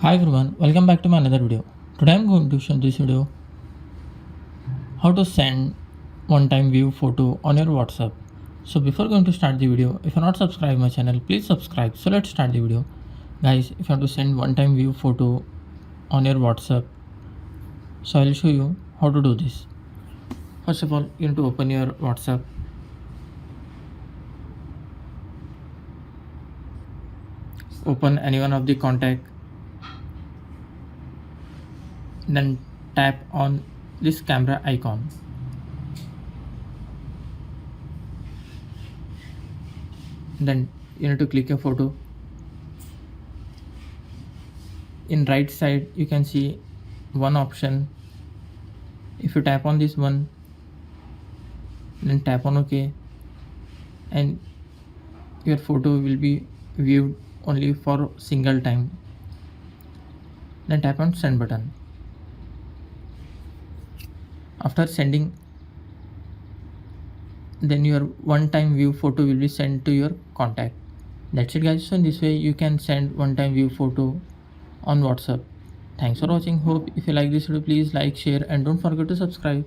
Hi everyone, welcome back to my another video. Today I'm going to show this video how to send one-time view photo on your WhatsApp. So before going to start the video, if you're not subscribed my channel, please subscribe. So let's start the video. Guys, if you want to send one-time view photo on your WhatsApp, so I'll show you how to do this. First of all, you need to open your WhatsApp. Open any one of the contact. Then tap on this camera icon. Then you need to click a photo. In right side you can see one option. If you tap on this one, then tap on OK, and your photo will be viewed only for single time. Then tap on send button. After sending, then your one-time view photo will be sent to your contact. That's it guys. So in this way you can send one-time view photo on WhatsApp. Thanks for watching. Hope if you like this video, please like, share and don't forget to subscribe.